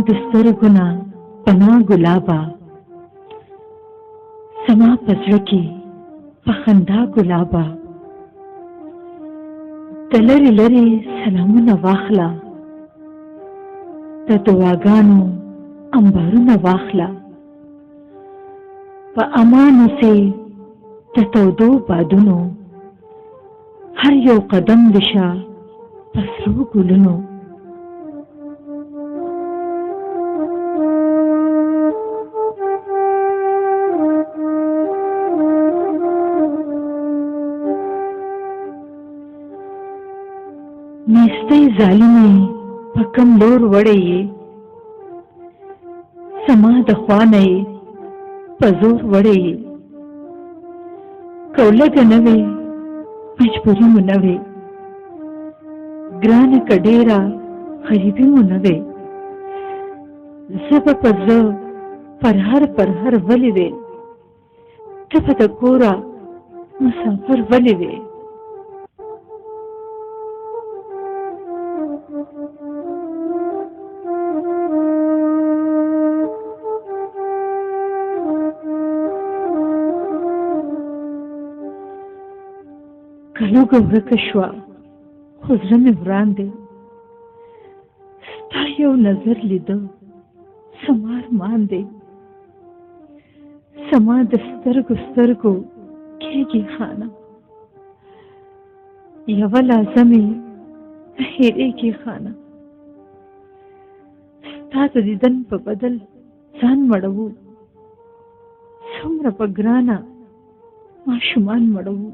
د سترګو نه پناه ګلابه، زما په زړه کې په خندا ګلابه، د لرې لرې سلامونه واخله، د دعاګانو انبارونه واخله، په امان اوسې د تودو بادونو، هر یو قدم دشه په سرو ګلونو. نیستۍ ظالمې په کوم لور وړې یې، زما د خوا نه یې په زور وړې یې، که لږه نه وې مجبوري مو نه وې، ګرانه که ډېره غریبي مو نه وې، زه به په زړه پرهر پرهر ولې وې، ته به د کوره مسافر ولې وې. کلوګه ورکه شوه خو زړه مې وران دی، ستا یو نظر لیده زما ارمان دی، زما د سترګو سترګو کېږي خانه، یوه لحظه مې نه هېرېږي خانه، ستا د دیدن په بدل ځان مړوو، څومره په ګرانه ماشومان مړوو.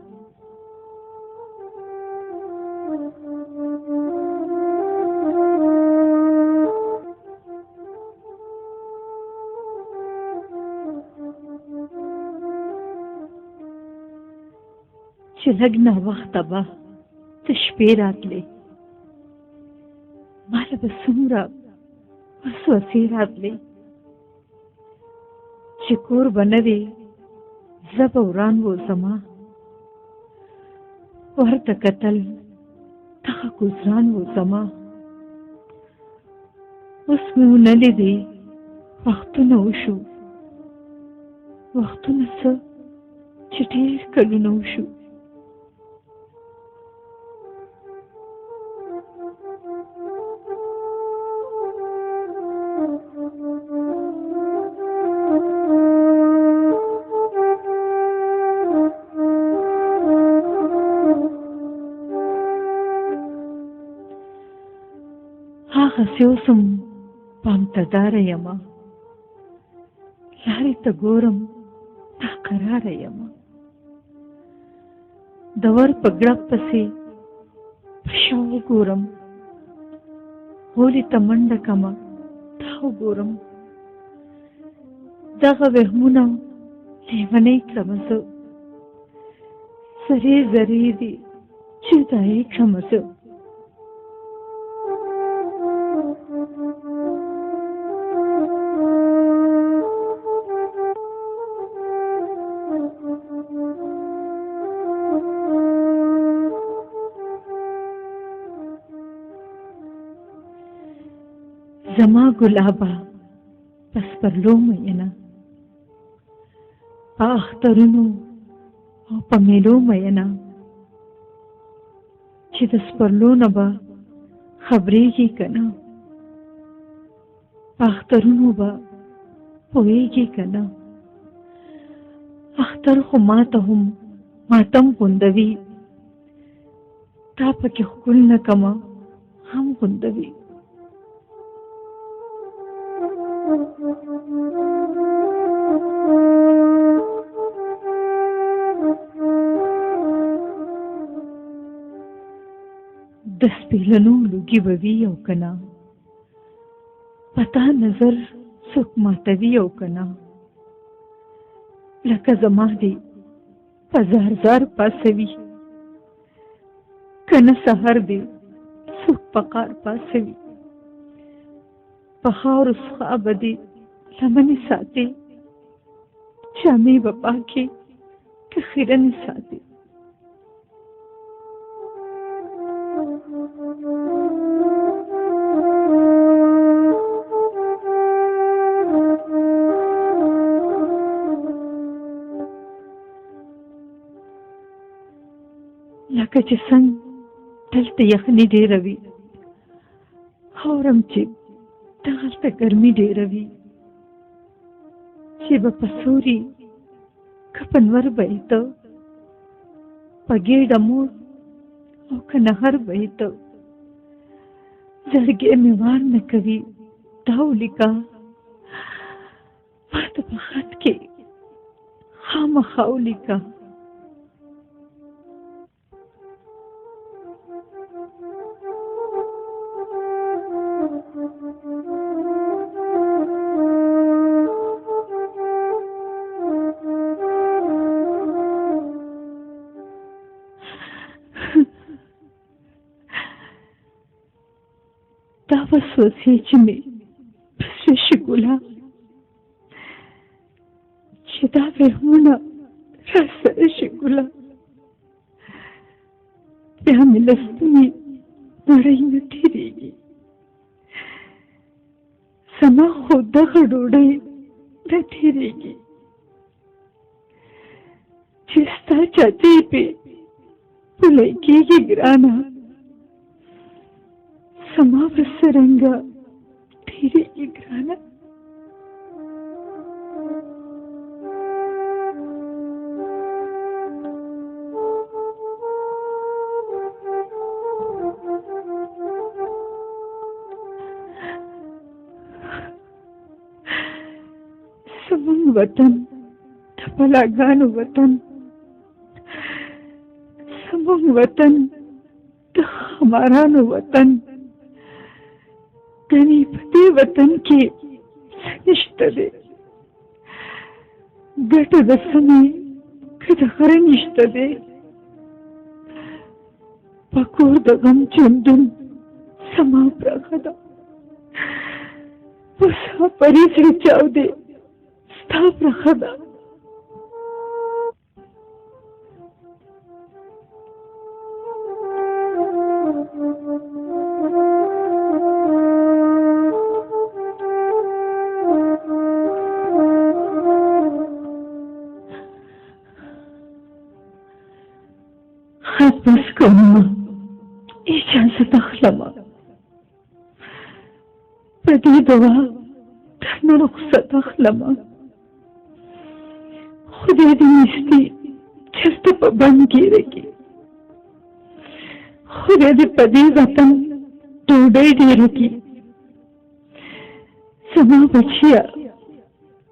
چې لږ ناوخته به د شپې راتلې، ماله به څومره وسوسې راتلې، چې کور به نه وې زه به وران و زما، ورته کتل دغه ګزران و زما، اوس مې ونه لیدې وختونه وشو، وختونه څه چې ډېر کلونه وشو. هغسې اوسم پام ته داره یمه، لارې ته ګورم ناقراره یمه، د ور په ګړپ پسې په شا وګورم، هولې ته منډه کمه تا وګورم، دغه وهمونه لیونۍ کړمه زه، ذرې ذرې دي جدایي کړمه زه. زما ګلابه پس پرلو مینه، په اخترونو او په میلو مینه، چې د سپرلو نه به خبرېږي که نه، په اخترونو به پوهېږي که نه، اختر خو ماته هم ماتم غوندوي، تا پکې ښکل نه کمه هم غوندوي. د سپېلنو لوګي به وي او که نه، پتا نظر څوک ماتوي او که نه، لکه زما دې په زار زار پاسوي، که نه سحر دې څوک په قار پاسوي، په خاورو څخه به دې لمنې ساتي، جامې به پاکې که خیرنې ساتي. لکه چې څنګه دلته یخني ډېره وي، اورم چې دغلته ګرمي ډېره وي، چې به په سوري که په نور به یې ته په ګېډه موړ او که نهر به یې ته زړګی مې وار نه کوي. دا ولیکه ما ته په خط کې خامخا ولیکه. دا وسوسې چې مې پسې شي ګله، چې دا وهمونه راسره شي ګله، بیا مې له ستوني نړۍ نه تېرېږي. زما خو دغه ډوډۍ نه تېرېږي چې ستا چاچی پې پلی کېږي ګرانه. زما به څرنګه تېرېږي ګرانه. زموږ وطن د بلاګانو وطن، زموږ وطن د خمارانو وطن. ګنې په دې وطن کې څه نشته دی، ګټه د سمې که د غره نشته دی. په کور د غم چندون زما پراخه ده، مسافري زړه چاودې ستا پراخه ده. خط بس کومه، اجازه اخلمه، په دې دعا درنه رخصت اخلمه. خدای دې نیستي چېرته په بندګیره کې، خدای دې په دې وطن ډوډۍ ډېره کړي. زما بچیه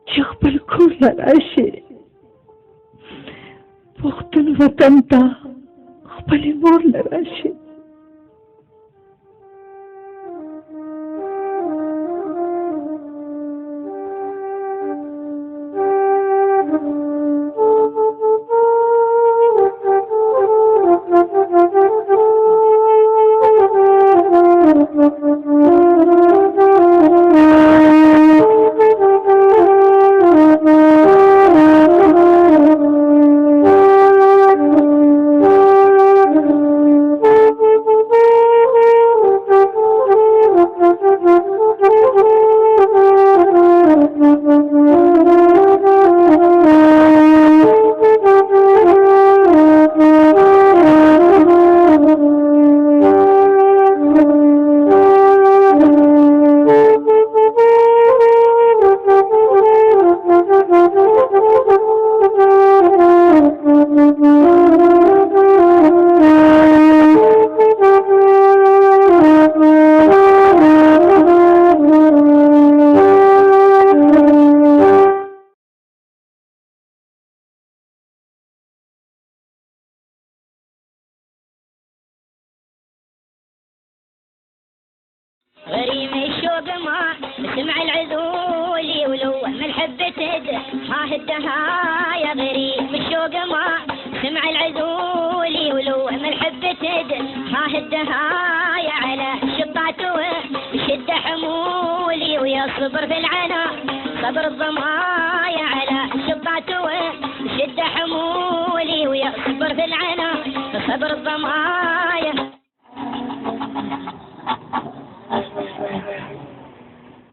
چې خپل کور له راشي، پښتون وطن ته خپلې مور له راشي. غريم الشوق ما سمع العذولي ولو من حبة تد ما هدها يا غريم الشوق ما سمع العذولي ولو من حبة تد ما هدها يا على شطاته بشد حمولي ويصبر في العنا صبر الضمايا على شطاته بشد حمولي ويصبر في العنا صبر الضمايا